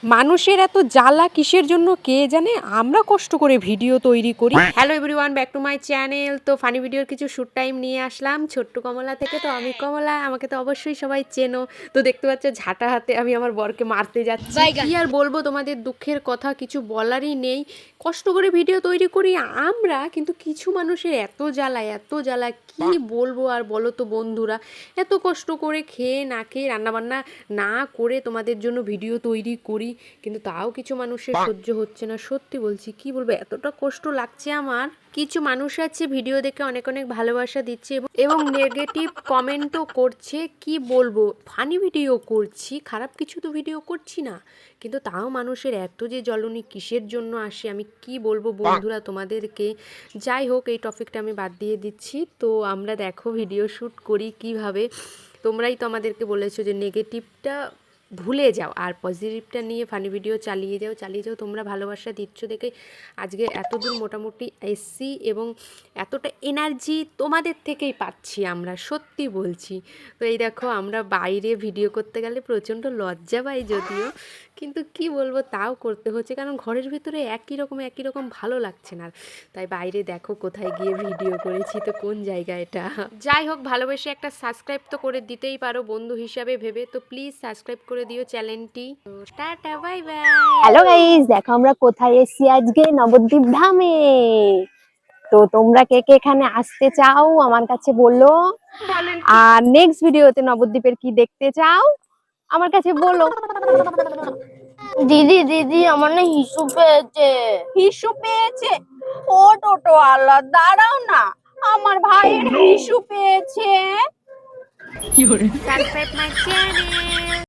মানুষের এত জ্বালা কিসের জন্য কে জানে। আমরা কষ্ট করে ভিডিও তৈরি করি। Hello everyone, back to my channel. তো ফানি ভিডিওর কিছু শুট টাইম নিয়ে আসলাম ছোট্ট কমলা থেকে। তো আমি কমলা, আমাকে তো অবশ্যই সবাই চেনো। তো দেখতে পাচ্ছ ঝাঁটা হাতে আমি আমার বরকে মারতে যাচ্ছি। কি আর বলবো, তোমাদের দুঃখের কথা কিছু বলারই নেই। কষ্ট করে ভিডিও তৈরি করি আমরা, কিন্তু কিছু মানুষের এত জ্বালা কি বলবো আর বলো তো বন্ধুরা। এত কষ্ট করে খেয়ে না খেয়ে রান্নাবান্না না করে তোমাদের জন্য ভিডিও তৈরি করি, কিন্তু তাও কিছু মানুষের সহ্য হচ্ছে না। সত্যি বলছি, কি বলবো, এতটা কষ্ট লাগছে আমার। কিছু মানুষ আছে ভিডিও দেখে অনেক অনেক ভালোবাসা দিচ্ছে এবং নেগেটিভ কমেন্টও করছে। কি বলবো, ফানি ভিডিও করছি, খারাপ কিছু তো ভিডিও করছি না, কিন্তু তাও মানুষের এত যে জ্বলনি কিসের জন্য আসে আমি কি বলবো বন্ধুরা তোমাদেরকে। যাই হোক, এই টপিকটা আমি বাদ দিয়ে দিচ্ছি। তো আমরা দেখো ভিডিও শ্যুট করি কিভাবে। তোমরাই তো আমাদেরকে বলেছো যে নেগেটিভটা ভুলে যাও আর পজিটিভটা নিয়ে ফানি ভিডিও চালিয়ে যাও। তোমরা ভালোবাসা দিচ্ছ দেখে আজকে এত দূর মোটামুটি এসছি, এবং এতটা এনার্জি তোমাদের থেকেই পাচ্ছি আমরা, সত্যি বলছি। তো এই দেখো, আমরা বাইরে ভিডিও করতে গেলে প্রচণ্ড লজ্জা পাই যদিও, কিন্তু কি বলবো, তাও করতে হচ্ছে, কারণ ঘরের ভিতরে একই রকম ভালো লাগছে না। তাই বাইরে দেখো কোথায় গিয়ে ভিডিও করেছি, তো কোন জায়গা এটা। যাই হোক, ভালোবেসে একটা সাবস্ক্রাইব তো করে দিতেই পারো বন্ধু হিসাবে ভেবে, তো প্লিজ সাবস্ক্রাইব করে দিও চ্যানেলটি। Tata, bye bye. Hello guys, দেখো আমরা কোথায় এসেছি আজকে, নবদ্বীপ ধামে। তো তোমরা কে কে এখানে আসতে চাও আমার কাছে বলো, আর নেক্সট ভিডিওতে নবদ্বীপের কি দেখতে চাও আমার কাছে বলো। দিদি দিদি আমার না হিসু পেয়েছে। হিসু পেয়েছে? ও টোটোওয়ালা, দাঁড়াও না, আমার ভাইয়ের হিসু পেয়েছে। Subscribe my channel.